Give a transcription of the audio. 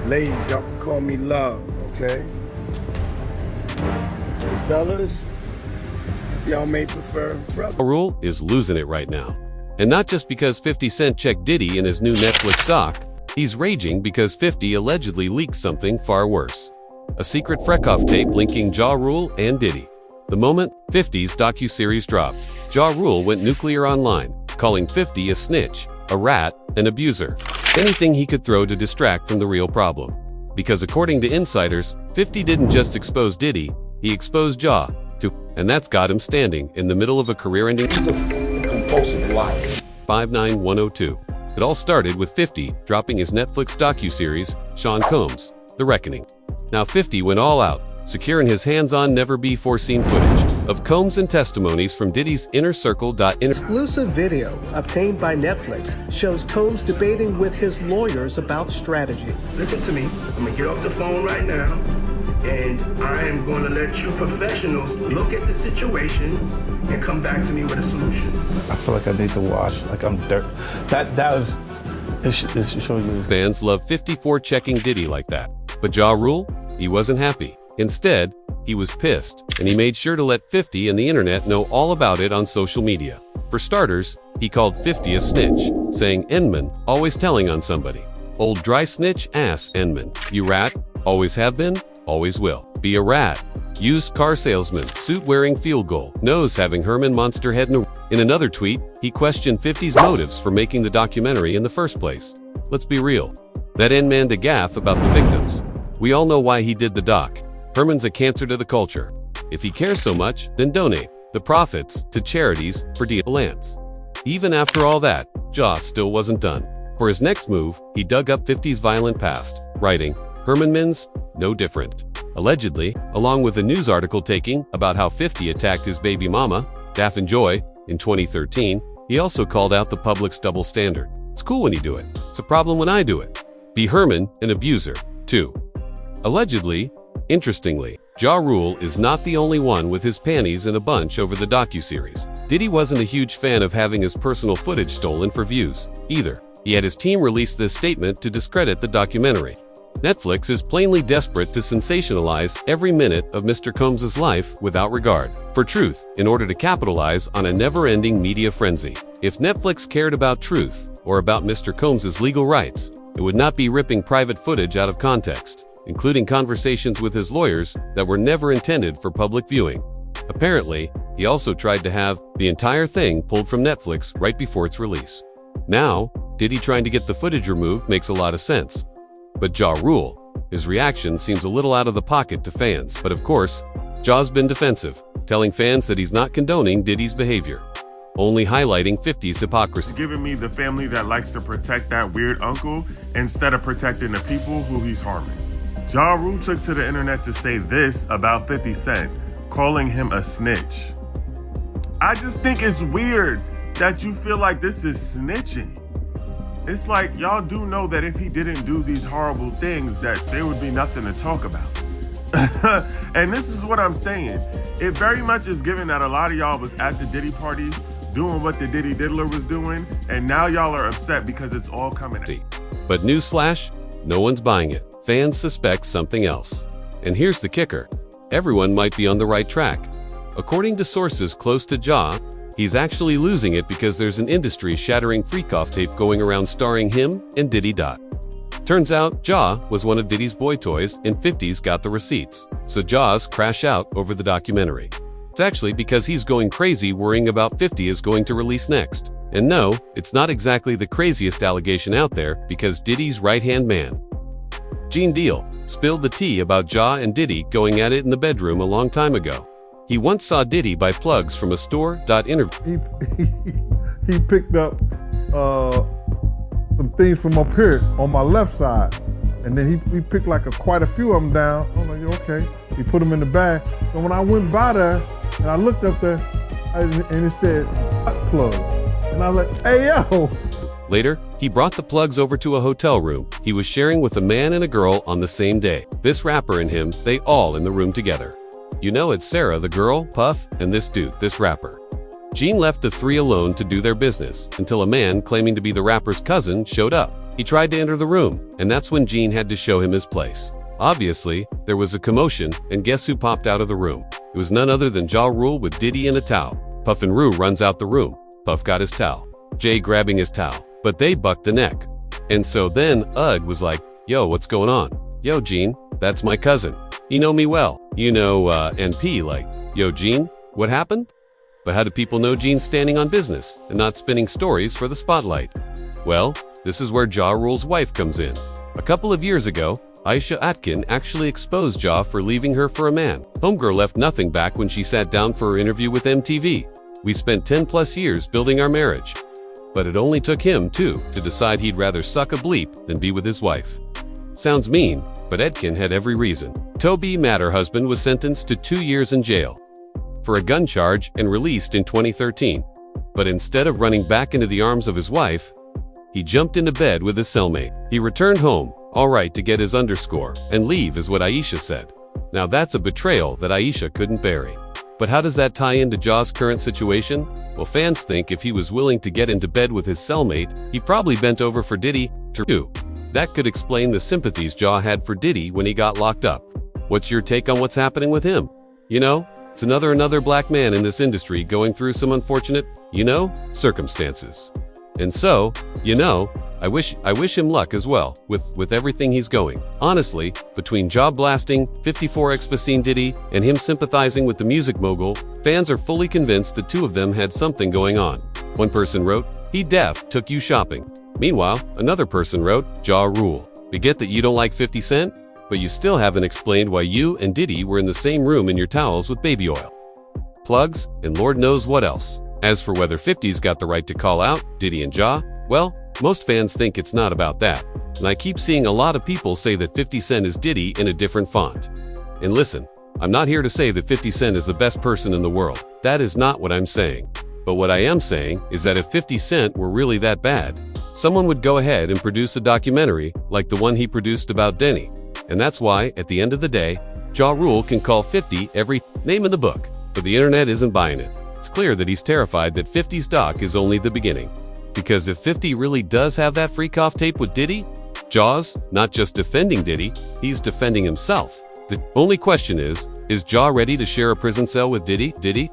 Ladies, y'all can call me Love, okay? Hey, fellas, y'all may prefer brother. Ja Rule is losing it right now. And not just because 50 Cent checked Diddy in his new Netflix doc, he's raging because 50 allegedly leaked something far worse. A secret Freckhoff tape linking Ja Rule and Diddy. The moment 50's docuseries dropped, Ja Rule went nuclear online, calling 50 a snitch, a rat, an abuser. Anything he could throw to distract from the real problem. Because according to insiders, 50 didn't just expose Diddy, he exposed Ja, too, and that's got him standing in the middle of a career-ending Compulsive liar. 59102. It all started with 50 dropping his Netflix docuseries, Sean Combs, The Reckoning. Now 50 went all out, securing his hands-on never-before-seen footage of Combs and testimonies from Diddy's Inner Circle. Exclusive video obtained by Netflix shows Combs debating with his lawyers about strategy. Listen to me, I'm gonna get off the phone right now, and I am gonna let you professionals look at the situation and come back to me with a solution. I feel like I need to wash, like I'm dirt. That was, it should show you. Fans love 54 checking Diddy like that. But Ja Rule? He wasn't happy. Instead, he was pissed, and he made sure to let 50 and the internet know all about it on social media. For starters, he called 50 a snitch, saying Endman, always telling on somebody. Old dry snitch ass Endman. You rat, always have been, always will. Be a rat. Used car salesman, suit-wearing field goal, nose having Herman Monster head. In another tweet, he questioned 50's motives for making the documentary in the first place. Let's be real. That Endman to gaff about the victims. We all know why he did the doc. Herman's a cancer to the culture. If he cares so much, then donate the profits to charities for Lance. Even after all that, Ja still wasn't done. For his next move, he dug up 50's violent past, writing, Herman Mins, no different. Allegedly, along with a news article taking about how 50 attacked his baby mama, Daff and Joy, in 2013, he also called out the public's double standard. It's cool when you do it. It's a problem when I do it. Be Herman an abuser, too. Allegedly, interestingly, Ja Rule is not the only one with his panties in a bunch over the docuseries. Diddy wasn't a huge fan of having his personal footage stolen for views, either. He had his team release this statement to discredit the documentary. Netflix is plainly desperate to sensationalize every minute of Mr. Combs' life without regard for truth in order to capitalize on a never-ending media frenzy. If Netflix cared about truth or about Mr. Combs' legal rights, it would not be ripping private footage out of context, including conversations with his lawyers that were never intended for public viewing. Apparently, he also tried to have the entire thing pulled from Netflix right before its release. Now, Diddy trying to get the footage removed makes a lot of sense. But Ja Rule, his reaction seems a little out of the pocket to fans. But of course, Ja's been defensive, telling fans that he's not condoning Diddy's behavior, only highlighting 50's hypocrisy. Giving me the family that likes to protect that weird uncle instead of protecting the people who he's harming. Ja Rule took to the internet to say this about 50 Cent, calling him a snitch. I just think it's weird that you feel like this is snitching. It's like y'all do know that if he didn't do these horrible things that there would be nothing to talk about. And this is what I'm saying. It very much is given that a lot of y'all was at the Diddy party doing what the Diddy Diddler was doing, and now y'all are upset because it's all coming out. But newsflash, no one's buying it. Fans suspect something else. And here's the kicker. Everyone might be on the right track. According to sources close to Ja, he's actually losing it because there's an industry-shattering freak-off tape going around starring him and Diddy. Turns out, Ja was one of Diddy's boy toys and 50's got the receipts. So Ja's crash out over the documentary. It's actually because he's going crazy worrying about 50 is going to release next. And no, it's not exactly the craziest allegation out there because Diddy's right-hand man, Gene Deal, spilled the tea about Ja and Diddy going at it in the bedroom a long time ago. He once saw Diddy buy plugs from a store. Interview. He picked up some things from up here on my left side, and then he picked like quite a few of them down. I'm like, okay. He put them in the bag. So when I went by there and I looked up there, and it said plugs, and I was like, hey yo. Later, he brought the plugs over to a hotel room he was sharing with a man and a girl on the same day. This rapper and him, they all in the room together. You know, it's Sarah, the girl, Puff, and this dude, this rapper. Gene left the three alone to do their business until a man claiming to be the rapper's cousin showed up. He tried to enter the room, and that's when Gene had to show him his place. Obviously, there was a commotion, and guess who popped out of the room? It was none other than Ja Rule with Diddy and a towel. Puff and Rue runs out the room. Puff got his towel. Jay grabbing his towel. But they bucked the neck. And so then, Ugg was like, yo, what's going on? Yo, Gene, that's my cousin. You know me well. You know, and P like, yo, Gene, what happened? But how do people know Gene's standing on business and not spinning stories for the spotlight? Well, this is where Ja Rule's wife comes in. A couple of years ago, Aisha Atkin actually exposed Ja for leaving her for a man. Homegirl left nothing back when she sat down for her interview with MTV. We spent 10 plus years building our marriage. But it only took him, too, to decide he'd rather suck a bleep than be with his wife. Sounds mean, but Atkin had every reason. Toby Matter husband was sentenced to 2 years in jail for a gun charge and released in 2013. But instead of running back into the arms of his wife, he jumped into bed with his cellmate. He returned home, all right, to get his underscore, and leave is what Aisha said. Now that's a betrayal that Aisha couldn't bury. But how does that tie into Ja's current situation? Well, fans think if he was willing to get into bed with his cellmate, he probably bent over for Diddy too. That could explain the sympathies Ja had for Diddy when he got locked up. What's your take on what's happening with him? You know, it's another black man in this industry going through some unfortunate, circumstances. And so, I wish him luck as well with everything he's going. Honestly, between Ja blasting 54x Bassine Diddy and him sympathizing with the music mogul, fans are fully convinced the two of them had something going on. One person wrote, "He def took you shopping." Meanwhile, another person wrote, "Ja Rule. We get that you don't like 50 Cent, but you still haven't explained why you and Diddy were in the same room in your towels with baby oil, plugs, and Lord knows what else." As for whether 50's got the right to call out Diddy and Ja, well, most fans think it's not about that. And I keep seeing a lot of people say that 50 Cent is Diddy in a different font. And listen, I'm not here to say that 50 Cent is the best person in the world. That is not what I'm saying. But what I am saying is that if 50 Cent were really that bad, someone would go ahead and produce a documentary like the one he produced about Denny. And that's why, at the end of the day, Ja Rule can call 50 every name in the book. But the internet isn't buying it. It's clear that he's terrified that 50's doc is only the beginning. Because if 50 really does have that freak-off tape with Diddy, Ja's not just defending Diddy, he's defending himself. The only question is Ja ready to share a prison cell with Diddy?